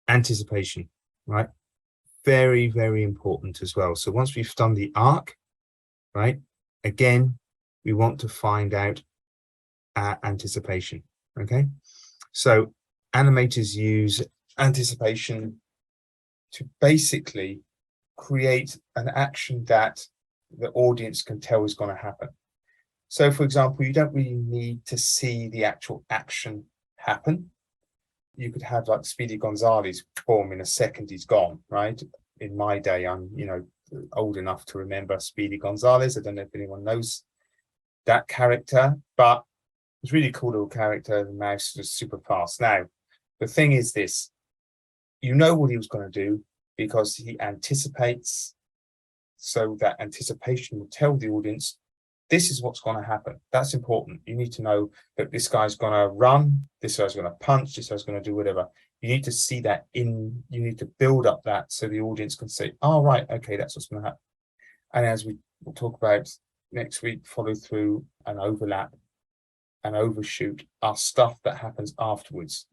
Anticipation, right? Very, very important as well. So once we've done the arc, right, again, we want to find out our anticipation, okay? So animators use anticipation to basically create an action that the audience can tell is going to happen. So, for example, you don't really need to see the actual action happen. You could have like Speedy Gonzales, boom, in a second he's gone, right? In my day, I'm, old enough to remember Speedy Gonzales. I don't know if anyone knows that character, but it's really cool little character. The mouse was super fast. Now, the thing is this, you know what he was going to do because he anticipates, so that anticipation will tell the audience, this is what's going to happen. That's important. You need to know that this guy's going to run, this guy's going to punch, this guy's going to do whatever. You need to see that you need to build up that so the audience can say, oh, right, okay, that's what's going to happen. And as we will talk about next week, follow through and overlap and overshoot are stuff that happens afterwards,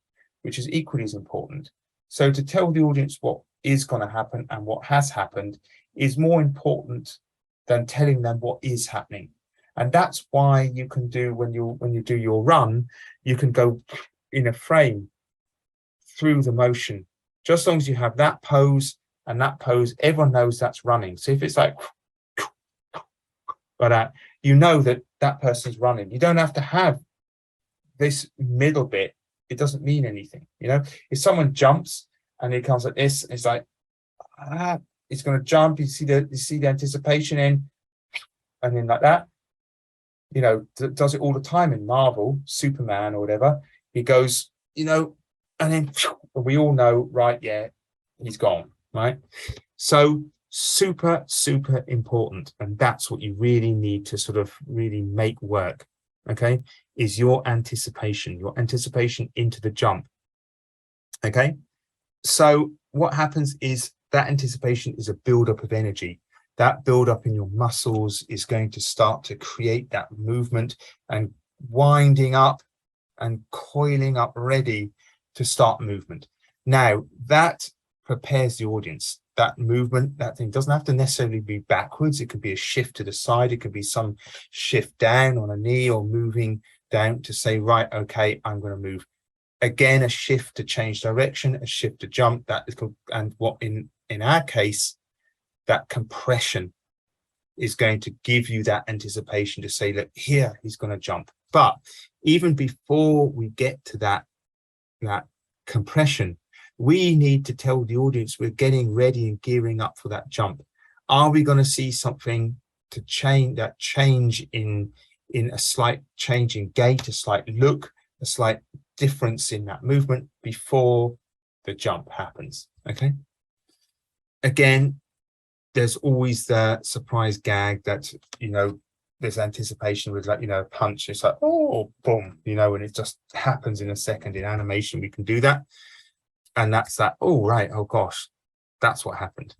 which is equally as important. So to tell the audience what is going to happen and what has happened is more important than telling them what is happening. And that's why you can do, when you do your run, you can go in a frame through the motion. Just as long as you have that pose and that pose, everyone knows that's running. So if it's like, but you know that that person's running. You don't have to have this middle bit. It doesn't mean anything. If someone jumps and it comes like this, it's like, it's going to jump. You see the anticipation in, and then like that. Does it all the time in Marvel, Superman or whatever. He goes, and then we all know, right? Yeah, he's gone, right? So super, super important, and that's what you really need to sort of really make work. Okay, is your anticipation into the jump. Okay, so what happens is that anticipation is a buildup of energy. That buildup in your muscles is going to start to create that movement and winding up and coiling up, ready to start movement. Now, that prepares the audience. That movement, that thing doesn't have to necessarily be backwards. It could be a shift to the side. It could be some shift down on a knee or moving down to say, right, okay, I'm going to move. Again, a shift to change direction, a shift to jump. That is called, and what in our case, that compression is going to give you that anticipation to say, look, here he's going to jump. But even before we get to that compression, we need to tell the audience we're getting ready and gearing up for that jump. Are we going to see something to change in a slight change in gait, a slight look, a slight difference in that movement before the jump happens? Okay. Again, there's always the surprise gag that, there's anticipation with, like, a punch. It's like, oh, boom, and it just happens in a second. In animation, we can do that. And that's that, oh, right, oh, gosh, that's what happened.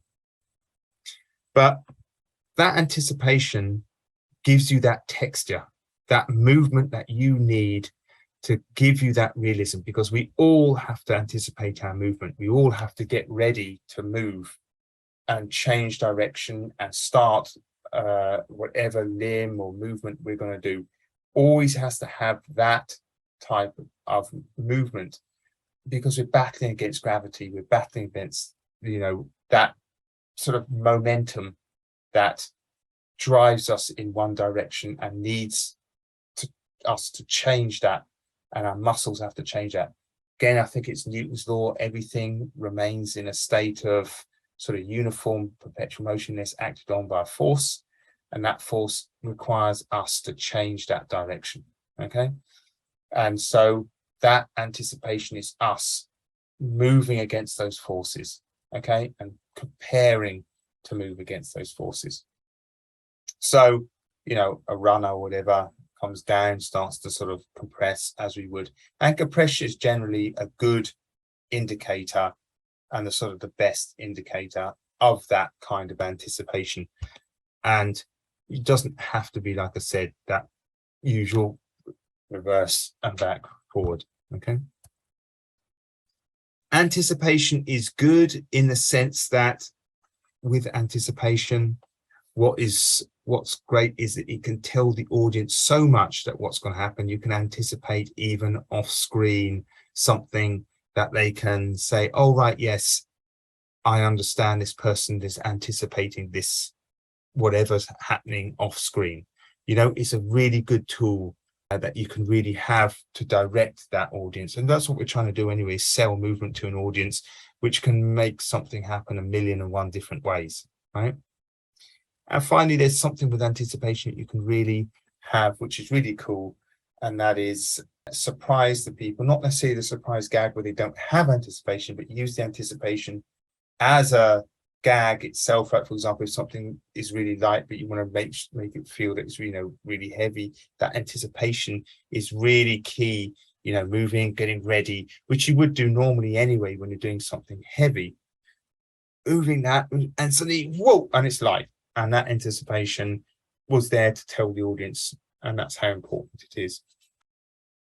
But that anticipation gives you that texture, that movement that you need to give you that realism, because we all have to anticipate our movement. We all have to get ready to move and change direction and start whatever limb or movement we're going to do. Always has to have that type of movement, because we're battling against gravity. We're battling against, that sort of momentum that drives us in one direction and needs us to change that, and our muscles have to change that. Again, I think it's Newton's law. Everything remains in a state of sort of uniform perpetual motionless, acted on by a force, and that force requires us to change that direction. Okay, and so that anticipation is us moving against those forces, okay, and preparing to move against those forces. So, a runner or whatever comes down, starts to sort of compress as we would, and compression is generally a good indicator and the sort of the best indicator of that kind of anticipation. And it doesn't have to be, like I said, that usual reverse and back forward. Okay. Anticipation is good in the sense that with anticipation, what's great is that it can tell the audience so much that what's going to happen. You can anticipate even off screen something that they can say, oh right, yes, I understand this person is anticipating this, whatever's happening off screen. You know, it's a really good tool that you can really have to direct that audience. And that's what we're trying to do anyway, sell movement to an audience, which can make something happen 1,000,001 different ways, right? And finally, there's something with anticipation that you can really have, which is really cool. And that is surprise the people, not necessarily the surprise gag where they don't have anticipation, but use the anticipation as a gag itself. Like, for example, if something is really light, but you want to make it feel that it's, you know, really heavy, that anticipation is really key. You know, moving, getting ready, which you would do normally anyway when you're doing something heavy. Moving that, and suddenly, whoa, and it's light. And that anticipation was there to tell the audience, and that's how important it is.